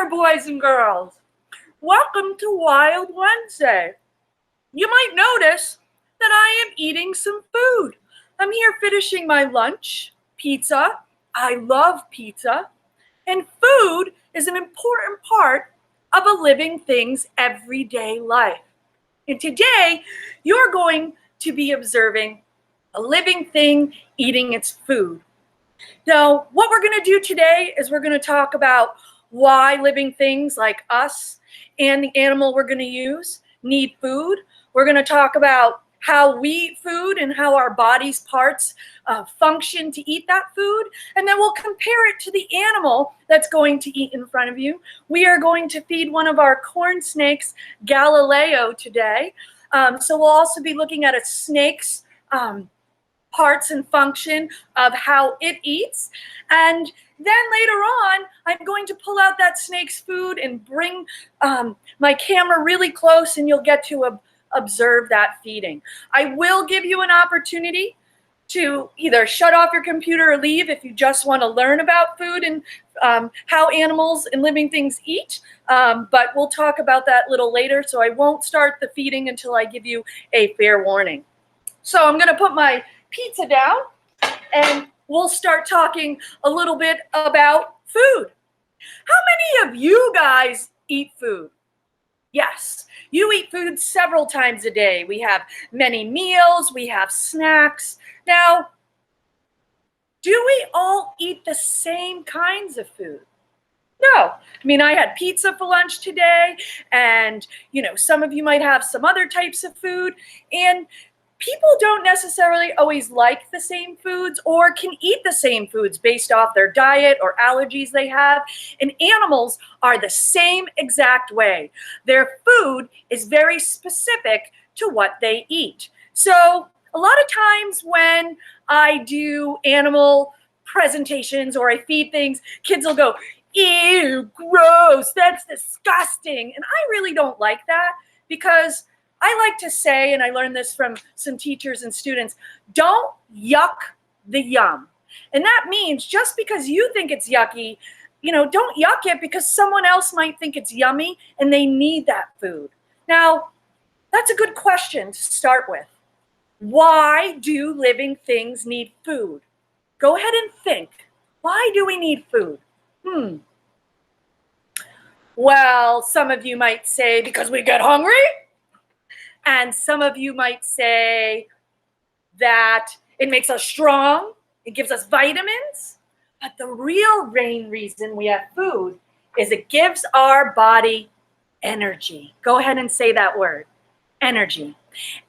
there, boys and girls. Welcome to Wild Wednesday. You might notice that I am eating some food. I'm here finishing my lunch, pizza. I love pizza. And food is an important part of a living thing's everyday life. And today, you're going to be observing a living thing eating its food. Now, what we're going to do today is we're going to talk about why living things like us and the animal we're going to use need food. We're going to talk about how we eat food and how our body's parts function to eat that food. And then we'll compare it to the animal that's going to eat in front of you. We are going to feed one of our corn snakes, Galileo, today. So we'll also be looking at a snake's parts and function of how it eats. And then later on, I'm going to pull out that snake's food and bring my camera really close, and you'll get to observe that feeding. I will give you an opportunity to either shut off your computer or leave if you just want to learn about food and how animals and living things eat. But we'll talk about that a little later, so I won't start the feeding until I give you a fair warning. So I'm going to put my pizza down, and we'll start talking a little bit about food. How many of you guys eat food? Yes, you eat food several times a day. We have many meals, we have snacks. Now, do we all eat the same kinds of food? No. I mean, I had pizza for lunch today, and, some of you might have some other types of food, and people don't necessarily always like the same foods or can eat the same foods based off their diet or allergies they have. And animals are the same exact way. Their food is very specific to what they eat. So a lot of times when I do animal presentations or I feed things, kids will go, "Ew, gross, that's disgusting." And I really don't like that, because I like to say, and I learned this from some teachers and students, don't yuck the yum. And that means just because you think it's yucky, don't yuck it, because someone else might think it's yummy and they need that food. Now, that's a good question to start with. Why do living things need food? Go ahead and think. Why do we need food? Well, some of you might say because we get hungry. And some of you might say that it makes us strong, it gives us vitamins. But the real main reason we have food is it gives our body energy. Go ahead and say that word, energy.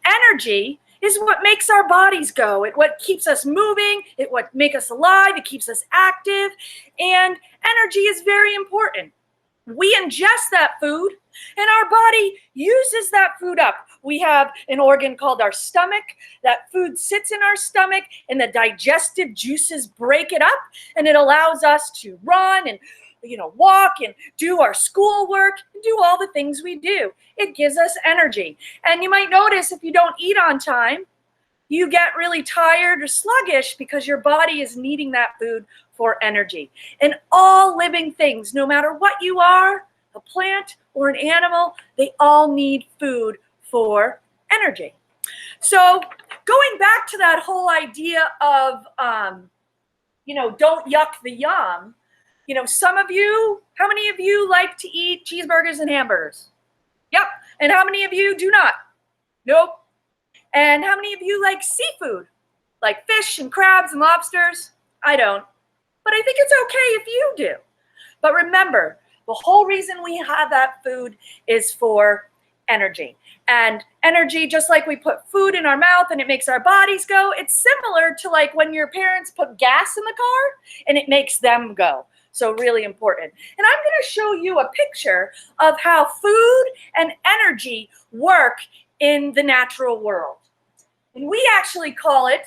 Energy is what makes our bodies go. It what keeps us moving, it what makes us alive, it keeps us active, and energy is very important. We ingest that food, and our body uses that food up. We have an organ called our stomach. That food sits in our stomach, and the digestive juices break it up, and it allows us to run and walk and do our schoolwork and do all the things we do. It gives us energy. And you might notice if you don't eat on time, you get really tired or sluggish because your body is needing that food for energy. And all living things, no matter what you are, a plant or an animal, they all need food for energy. So going back to that whole idea of, don't yuck the yum, some of you, how many of you like to eat cheeseburgers and hamburgers? Yep. And how many of you do not? Nope. And how many of you like seafood, like fish and crabs and lobsters? I don't. But I think it's okay if you do. But remember, the whole reason we have that food is for energy. And energy, just like we put food in our mouth and it makes our bodies go, it's similar to like when your parents put gas in the car and it makes them go. So really important. And I'm going to show you a picture of how food and energy work in the natural world. And we actually call it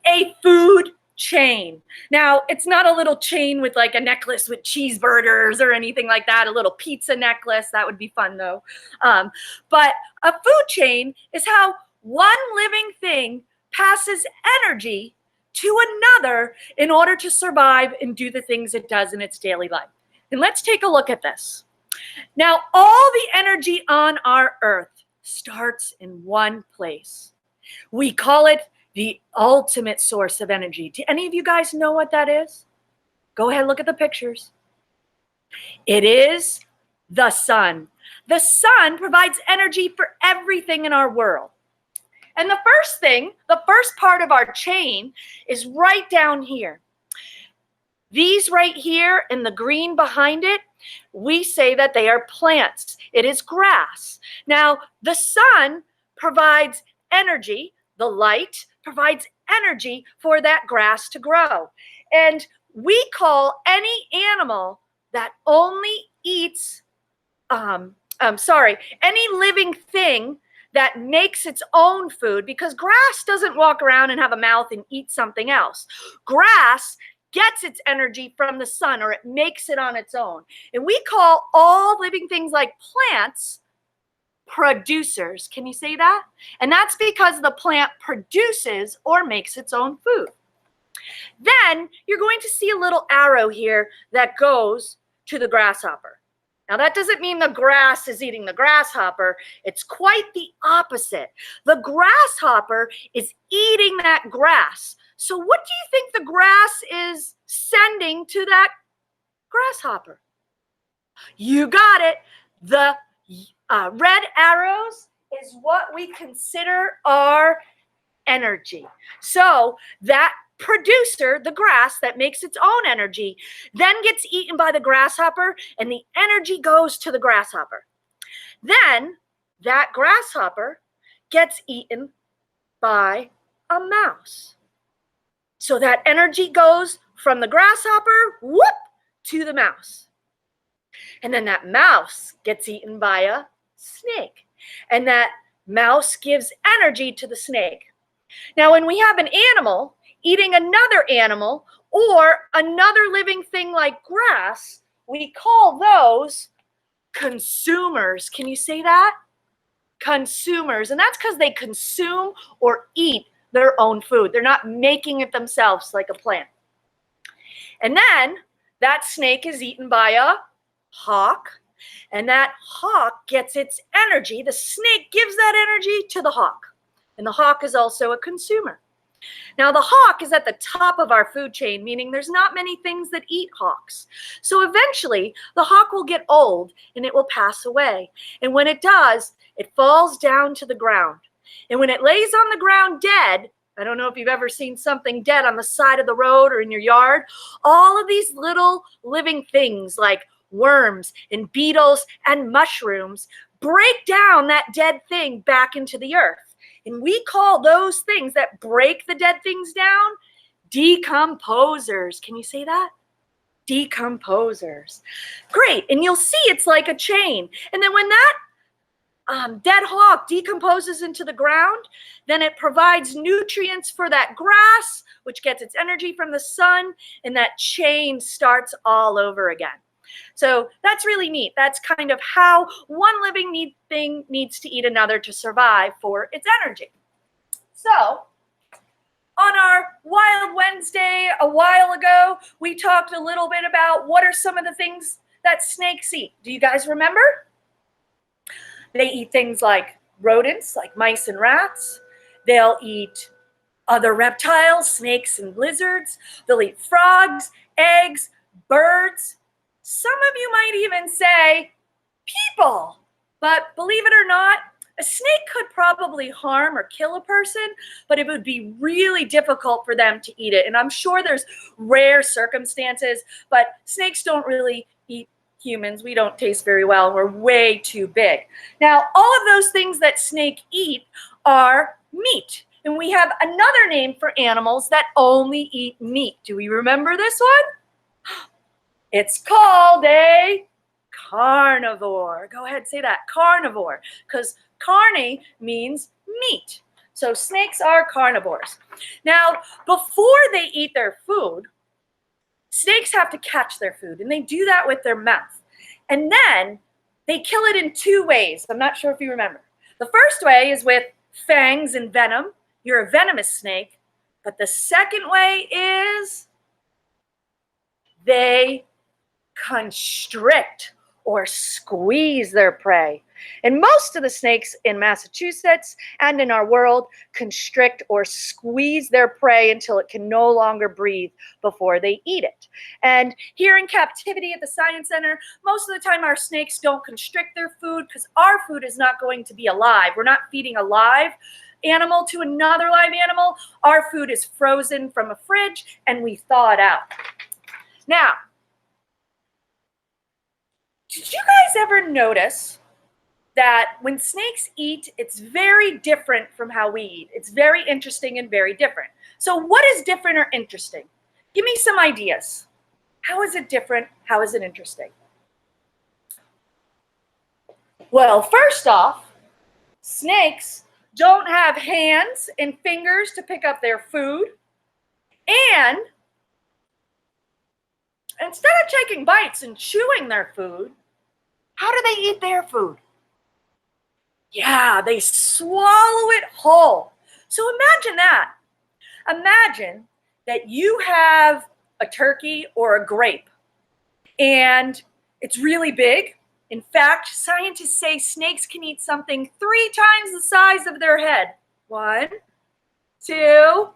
a food chain. Now, it's not a little chain with like a necklace with cheeseburgers or anything like that, a little pizza necklace. That would be fun though. But a food chain is how one living thing passes energy to another in order to survive and do the things it does in its daily life. And let's take a look at this. Now, all the energy on our earth starts in one place. We call it the ultimate source of energy. Do any of you guys know what that is? Go ahead, look at the pictures. It is the sun. The sun provides energy for everything in our world. And the first part of our chain is right down here. These right here in the green behind it, we say that they are plants. It is grass. Now, the sun provides energy. The light provides energy for that grass to grow. And we call any animal that only eats, any living thing that makes its own food, because grass doesn't walk around and have a mouth and eat something else. Grass gets its energy from the sun, or it makes it on its own. And we call all living things like plants producers. Can you say that? And that's because the plant produces or makes its own food. Then you're going to see a little arrow here that goes to the grasshopper. Now, that doesn't mean the grass is eating the grasshopper. It's quite the opposite. The grasshopper is eating that grass. So what do you think the grass is sending to that grasshopper? You got it. The red arrows is what we consider our energy. So that producer, the grass that makes its own energy, then gets eaten by the grasshopper, and the energy goes to the grasshopper. Then that grasshopper gets eaten by a mouse. So that energy goes from the grasshopper, whoop, to the mouse. And then that mouse gets eaten by a snake. And that mouse gives energy to the snake. Now, when we have an animal eating another animal or another living thing like grass, we call those consumers. Can you say that? Consumers. And that's because they consume or eat their own food. They're not making it themselves like a plant. And then that snake is eaten by a hawk, and that hawk gets its energy. The snake gives that energy to the hawk, and the hawk is also a consumer. Now, the hawk is at the top of our food chain, meaning there's not many things that eat hawks. So eventually, the hawk will get old and it will pass away. And when it does, it falls down to the ground. And when it lays on the ground dead, I don't know if you've ever seen something dead on the side of the road or in your yard, all of these little living things like worms and beetles and mushrooms break down that dead thing back into the earth. And we call those things that break the dead things down decomposers. Can you say that? Decomposers. Great. And you'll see it's like a chain. And then when that dead hawk decomposes into the ground, then it provides nutrients for that grass, which gets its energy from the sun, and that chain starts all over again. So that's really neat. That's kind of how one living thing needs to eat another to survive for its energy. So on our Wild Wednesday a while ago, we talked a little bit about what are some of the things that snakes eat. Do you guys remember? They eat things like rodents, like mice and rats. They'll eat other reptiles, snakes and lizards. They'll eat frogs, eggs, birds. Some of you might even say people, but believe it or not, a snake could probably harm or kill a person, but it would be really difficult for them to eat it. And I'm sure there's rare circumstances, but snakes don't really eat humans. We don't taste very well. We're way too big. Now, all of those things that snakes eat are meat. And we have another name for animals that only eat meat. Do we remember this one? It's called a carnivore. Go ahead, say that, carnivore, because carne means meat. So snakes are carnivores. Now, before they eat their food, snakes have to catch their food, and they do that with their mouth. And then they kill it in two ways. I'm not sure if you remember. The first way is with fangs and venom. You're a venomous snake. But the second way is they constrict or squeeze their prey. And most of the snakes in Massachusetts and in our world constrict or squeeze their prey until it can no longer breathe before they eat it. And here in captivity at the Science Center, most of the time our snakes don't constrict their food because our food is not going to be alive. We're not feeding a live animal to another live animal. Our food is frozen from a fridge and we thaw it out. Now, did you guys ever notice that when snakes eat, it's very different from how we eat? It's very interesting and very different. So what is different or interesting? Give me some ideas. How is it different? How is it interesting? Well, first off, snakes don't have hands and fingers to pick up their food. And instead of taking bites and chewing their food, how do they eat their food? Yeah, they swallow it whole. So imagine that. Imagine that you have a turkey or a grape and it's really big. In fact, scientists say snakes can eat something 3 times the size of their head. 1, 2,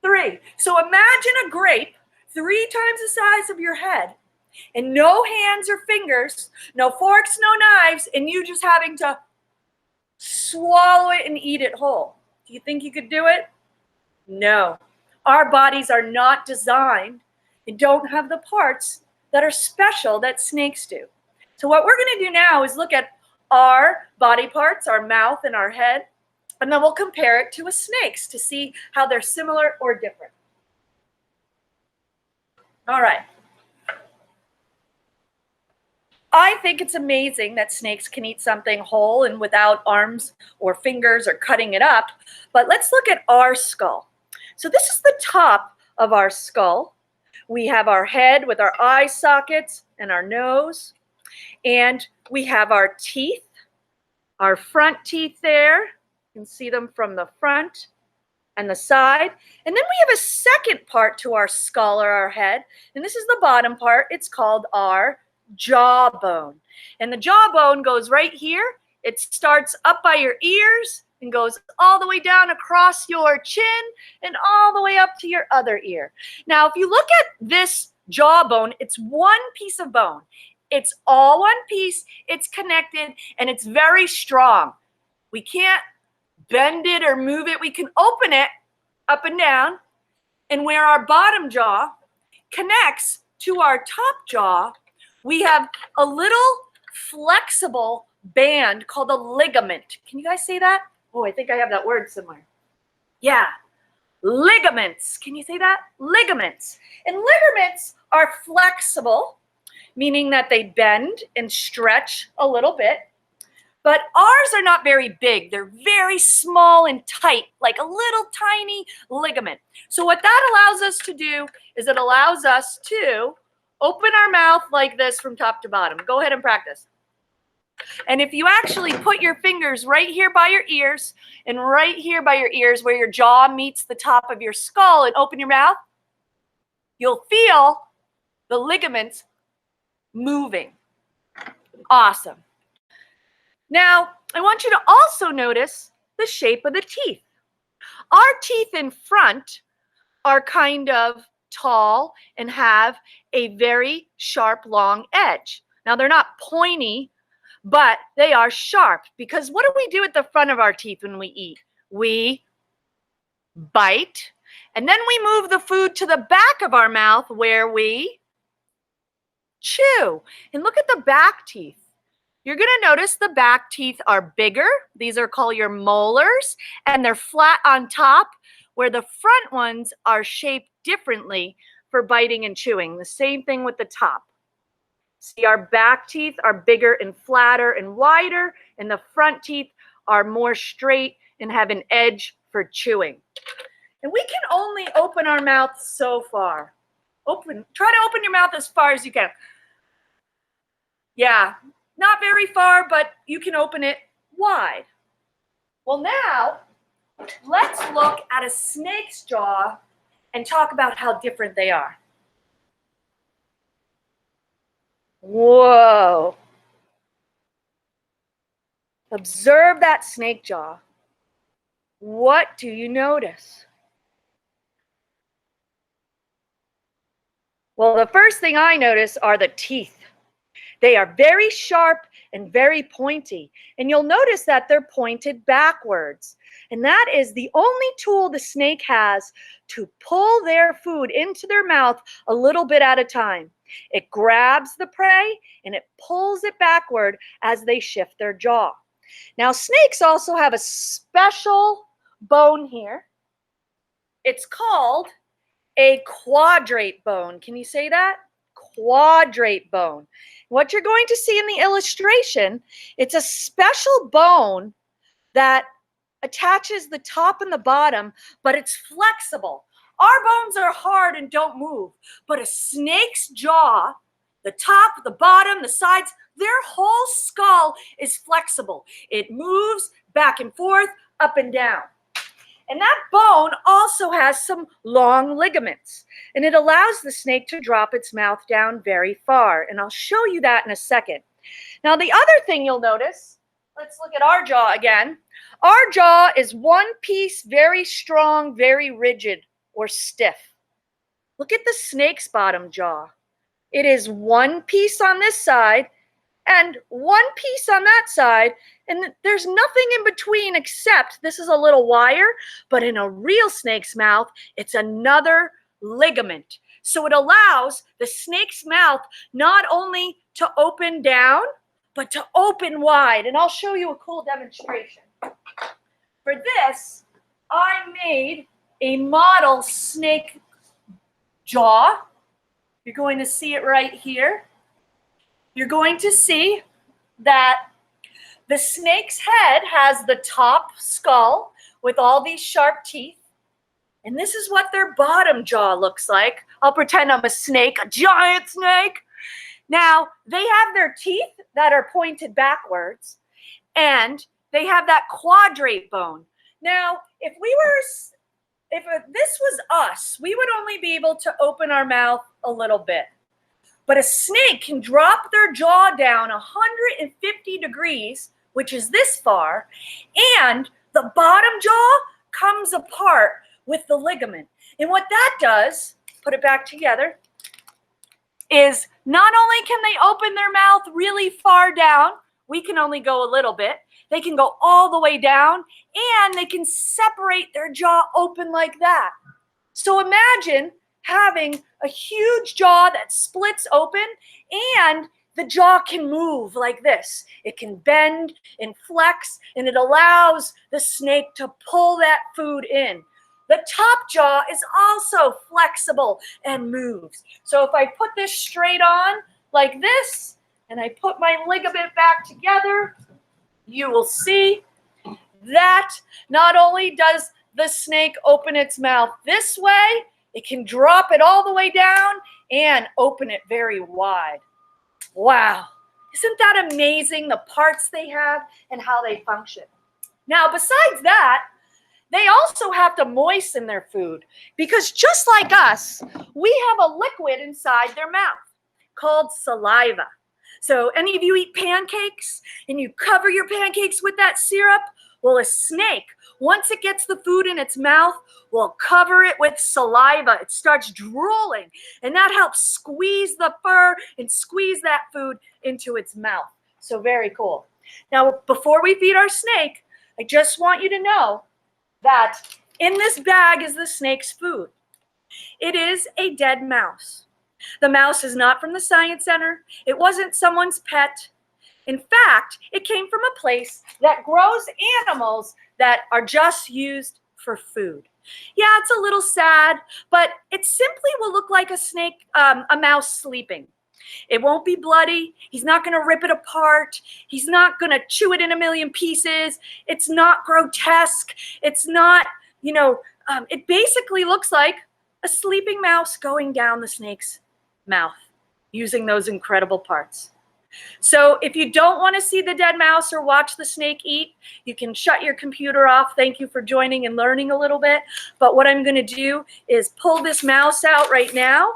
3. So imagine a grape 3 times the size of your head and no hands or fingers, no forks, no knives, and you just having to swallow it and eat it whole. Do you think you could do it? No. Our bodies are not designed and don't have the parts that are special that snakes do. So what we're going to do now is look at our body parts, our mouth and our head, and then we'll compare it to a snake's to see how they're similar or different. All right. I think it's amazing that snakes can eat something whole and without arms or fingers or cutting it up. But let's look at our skull. So this is the top of our skull. We have our head with our eye sockets and our nose. And we have our teeth, our front teeth there. You can see them from the front and the side. And then we have a second part to our skull or our head. And this is the bottom part. It's called our jawbone. And the jawbone goes right here. It starts up by your ears and goes all the way down across your chin and all the way up to your other ear. Now, if you look at this jawbone, it's one piece of bone. It's all one piece, it's connected, and it's very strong. We can't bend it or move it. We can open it up and down. And where our bottom jaw connects to our top jaw, we have a little flexible band called a ligament. Can you guys say that? Oh, I think I have that word somewhere. Yeah, ligaments. Can you say that? Ligaments. And ligaments are flexible, meaning that they bend and stretch a little bit. But ours are not very big. They're very small and tight, like a little tiny ligament. So what that allows us to do is it allows us to open our mouth like this from top to bottom. Go ahead and practice. And if you actually put your fingers right here by your ears and right here by your ears where your jaw meets the top of your skull and open your mouth, you'll feel the ligaments moving. Awesome. Now, I want you to also notice the shape of the teeth. Our teeth in front are kind of tall and have a very sharp, long edge. Now, they're not pointy, but they are sharp because what do we do at the front of our teeth when we eat? We bite, and then we move the food to the back of our mouth where we chew. And look at the back teeth. You're going to notice the back teeth are bigger. These are called your molars, and they're flat on top, where the front ones are shaped differently for biting and chewing. The same thing with the top. See, our back teeth are bigger and flatter and wider, and the front teeth are more straight and have an edge for chewing. And we can only open our mouth so far. Try to open your mouth as far as you can. Yeah, not very far, but you can open it wide. Well, now, let's look at a snake's jaw and talk about how different they are. Whoa. Observe that snake jaw. What do you notice? Well, the first thing I notice are the teeth. They are very sharp and very pointy. And you'll notice that they're pointed backwards. And that is the only tool the snake has to pull their food into their mouth a little bit at a time. It grabs the prey and it pulls it backward as they shift their jaw. Now, snakes also have a special bone here. It's called a quadrate bone. Can you say that? Quadrate bone. What you're going to see in the illustration, it's a special bone that attaches the top and the bottom, but it's flexible. Our bones are hard and don't move, but a snake's jaw, the top, the bottom, the sides, their whole skull is flexible. It moves back and forth, up and down. And that bone also has some long ligaments, and it allows the snake to drop its mouth down very far. And I'll show you that in a second. Now, the other thing you'll notice, let's look at our jaw again. Our jaw is one piece, very strong, very rigid or stiff. Look at the snake's bottom jaw. It is one piece on this side and one piece on that side, and there's nothing in between except this is a little wire, but in a real snake's mouth, it's another ligament. So it allows the snake's mouth not only to open down, but to open wide. And I'll show you a cool demonstration. For this, I made a model snake jaw. You're going to see it right here. You're going to see that the snake's head has the top skull with all these sharp teeth. And this is what their bottom jaw looks like. I'll pretend I'm a snake, a giant snake. Now, they have their teeth that are pointed backwards, and they have that quadrate bone. Now, if this was us, we would only be able to open our mouth a little bit. But a snake can drop their jaw down 150 degrees, which is this far, and the bottom jaw comes apart with the ligament. And what that does, put it back together, is not only can they open their mouth really far down, we can only go a little bit, they can go all the way down, and they can separate their jaw open like that. So imagine having a huge jaw that splits open, and the jaw can move like this. It can bend and flex, and it allows the snake to pull that food in. The top jaw is also flexible and moves. So if I put this straight on like this, and I put my ligament back together, you will see that not only does the snake open its mouth this way, it can drop it all the way down and open it very wide. Wow. Isn't that amazing, the parts they have and how they function? Now, besides that, they also have to moisten their food because just like us, we have a liquid inside their mouth called saliva. So any of you eat pancakes and you cover your pancakes with that syrup? Well, a snake, once it gets the food in its mouth, will cover it with saliva. It starts drooling, and that helps squeeze the fur and squeeze that food into its mouth. So very cool. Now, before we feed our snake, I just want you to know that in this bag is the snake's food. It is a dead mouse. The mouse is not from the Science Center. It wasn't someone's pet. In fact, it came from a place that grows animals that are just used for food. Yeah, it's a little sad, but it simply will look like a snake, a mouse sleeping. It won't be bloody. He's not going to rip it apart. He's not going to chew it in a million pieces. It's not grotesque. It's not, it basically looks like a sleeping mouse going down the snake's mouth using those incredible parts. So if you don't want to see the dead mouse or watch the snake eat, you can shut your computer off. Thank you for joining and learning a little bit. But what I'm going to do is pull this mouse out right now.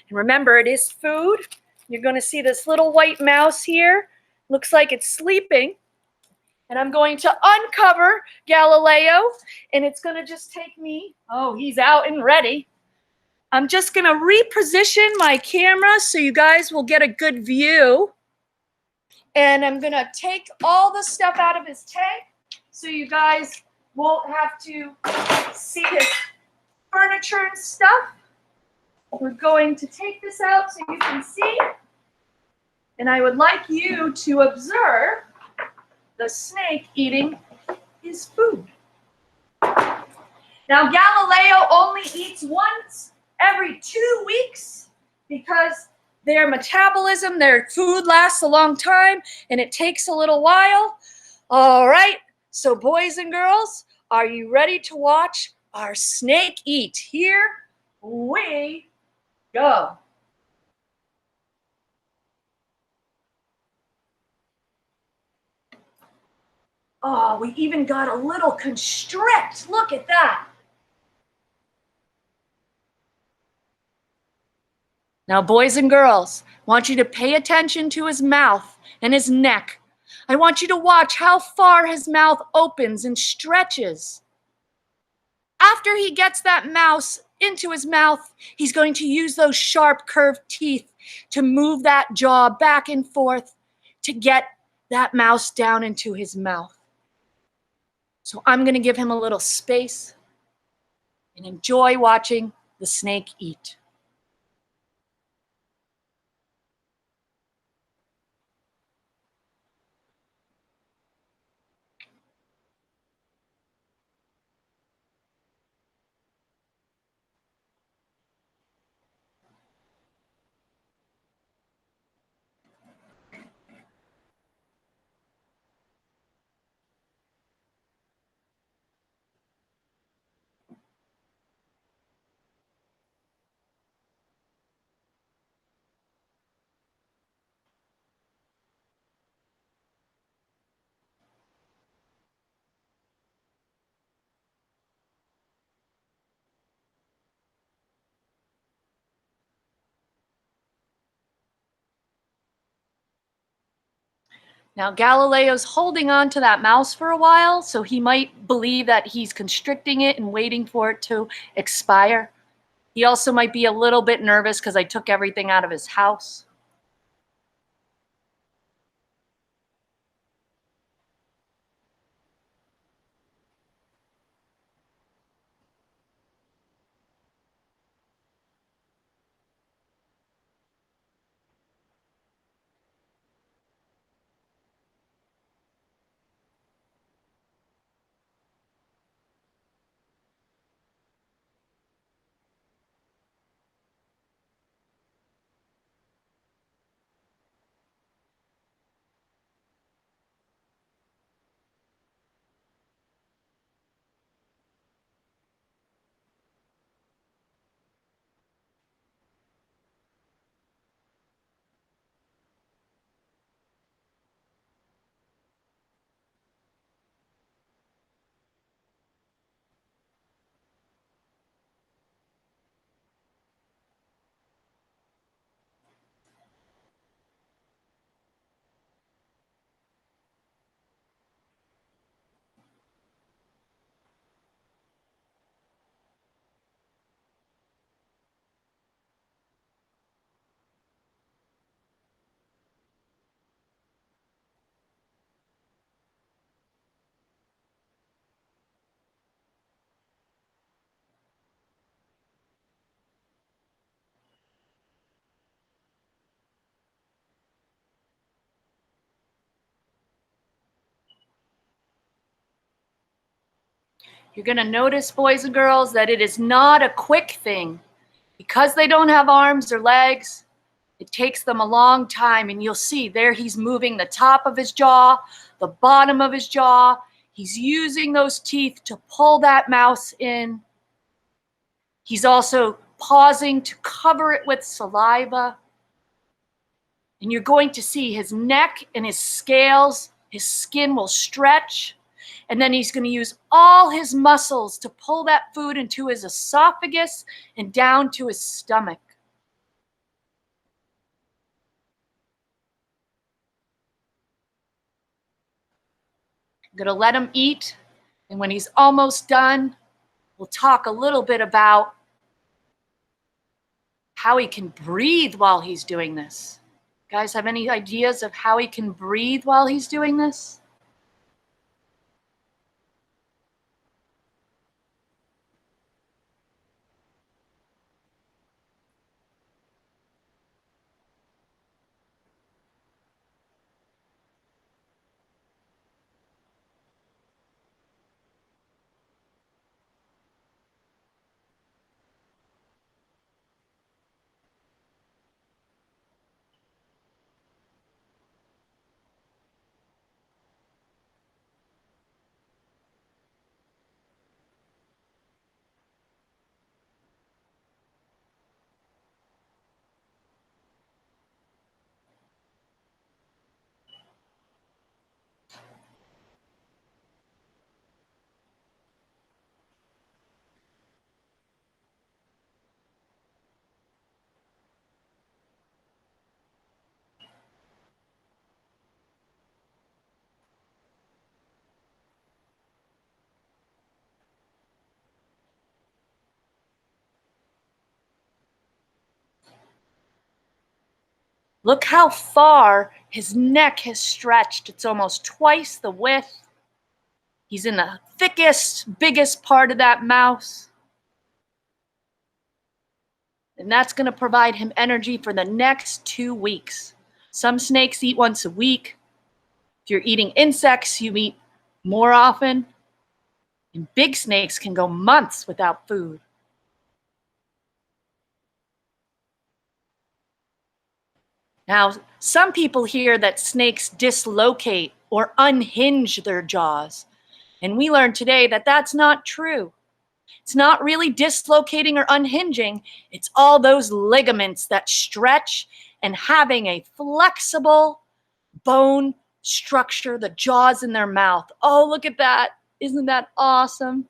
And remember, it is food. you're going to see this little white mouse here. Looks like it's sleeping. And I'm going to uncover Galileo, and it's going to just take me, oh, he's out and ready. I'm just going to reposition my camera so you guys will get a good view. And I'm going to take all the stuff out of his tank so you guys won't have to see his furniture and stuff. We're going to take this out so you can see. And I would like you to observe the snake eating his food. Now, Galileo only eats once every 2 weeks because their metabolism, their food lasts a long time and it takes a little while. All right, so boys and girls, are you ready to watch our snake eat? Here we go. Oh, we even got a little constrict. Look at that. Now, boys and girls, I want you to pay attention to his mouth and his neck. I want you to watch how far his mouth opens and stretches. After he gets that mouse into his mouth, he's going to use those sharp curved teeth to move that jaw back and forth to get that mouse down into his mouth. So I'm going to give him a little space and enjoy watching the snake eat. Now, Galileo's holding on to that mouse for a while, so he might believe that he's constricting it and waiting for it to expire. He also might be a little bit nervous because I took everything out of his house. You're going to notice, boys and girls, that it is not a quick thing. Because they don't have arms or legs, it takes them a long time, and you'll see there he's moving the top of his jaw, the bottom of his jaw. He's using those teeth to pull that mouse in. He's also pausing to cover it with saliva. And you're going to see his neck and his scales, his skin will stretch. And then he's going to use all his muscles to pull that food into his esophagus and down to his stomach. I'm going to let him eat, and when he's almost done, we'll talk a little bit about how he can breathe while he's doing this. Guys, have any ideas of how he can breathe while he's doing this? Look how far his neck has stretched. It's almost twice the width. He's in the thickest, biggest part of that mouse. And that's going to provide him energy for the next 2 weeks. Some snakes eat once a week. If you're eating insects, you eat more often. And big snakes can go months without food. Now, some people hear that snakes dislocate or unhinge their jaws. And we learned today that that's not true. It's not really dislocating or unhinging. It's all those ligaments that stretch and having a flexible bone structure, the jaws in their mouth. Oh, look at that. Isn't that awesome?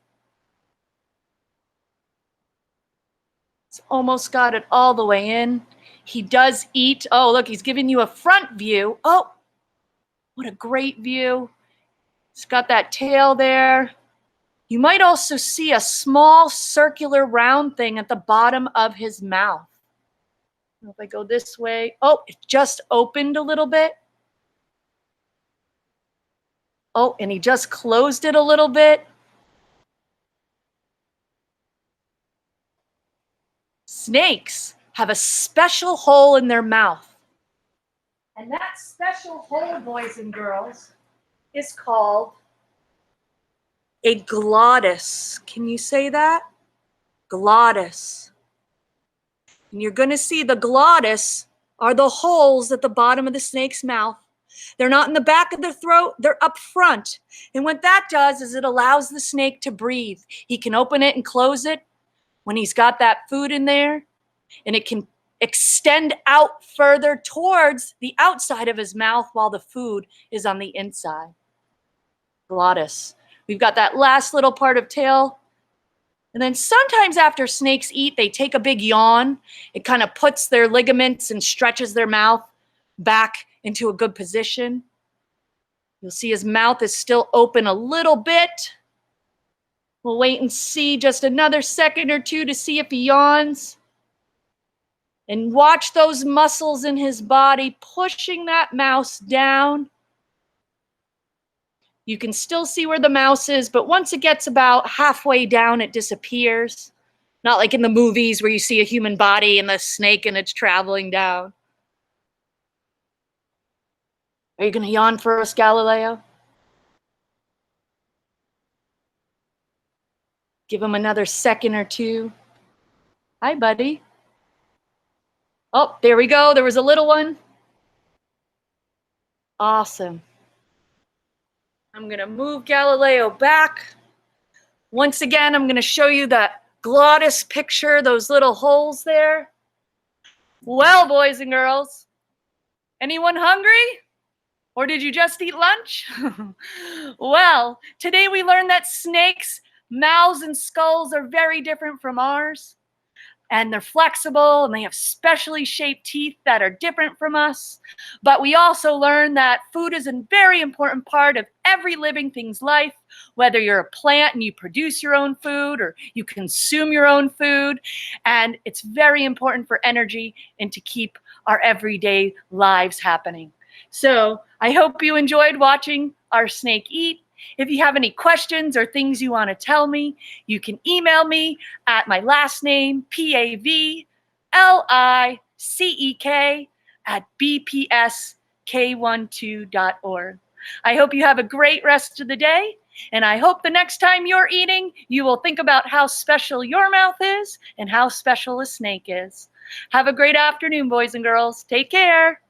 It's almost got it all the way in. He does eat. Oh, look, he's giving you a front view. Oh, what a great view. He's got that tail there. You might also see a small circular round thing at the bottom of his mouth. If I go this way, oh, it just opened a little bit. Oh, and he just closed it a little bit. Snakes have a special hole in their mouth. And that special hole, boys and girls, is called a glottis. Can you say that? Glottis. And you're going to see the glottis are the holes at the bottom of the snake's mouth. They're not in the back of the throat, they're up front. And what that does is it allows the snake to breathe. He can open it and close it when he's got that food in there, and it can extend out further towards the outside of his mouth while the food is on the inside. Glottis. We've got that last little part of tail. And then sometimes after snakes eat, they take a big yawn. It kind of puts their ligaments and stretches their mouth back into a good position. You'll see his mouth is still open a little bit. We'll wait and see just another second or two to see if he yawns. And watch those muscles in his body pushing that mouse down. You can still see where the mouse is, but once it gets about halfway down, it disappears. Not like in the movies where you see a human body and the snake and it's traveling down. Are you going to yawn for us, Galileo? Give him another second or two. Hi, buddy. Oh, there we go. There was a little one. Awesome. I'm going to move Galileo back. Once again, I'm going to show you that glottis picture, those little holes there. Well, boys and girls, anyone hungry? Or did you just eat lunch? Well, today we learned that snakes' mouths and skulls are very different from ours. and they're flexible, and they have specially shaped teeth that are different from us. But we also learn that food is a very important part of every living thing's life, whether you're a plant and you produce your own food or you consume your own food. And it's very important for energy and to keep our everyday lives happening. So I hope you enjoyed watching our snake eat. If you have any questions or things you want to tell me, you can email me at my last name, PAVLICEK, at bpsk12.org. I hope you have a great rest of the day, and I hope the next time you're eating, you will think about how special your mouth is and how special a snake is. Have a great afternoon, boys and girls. Take care.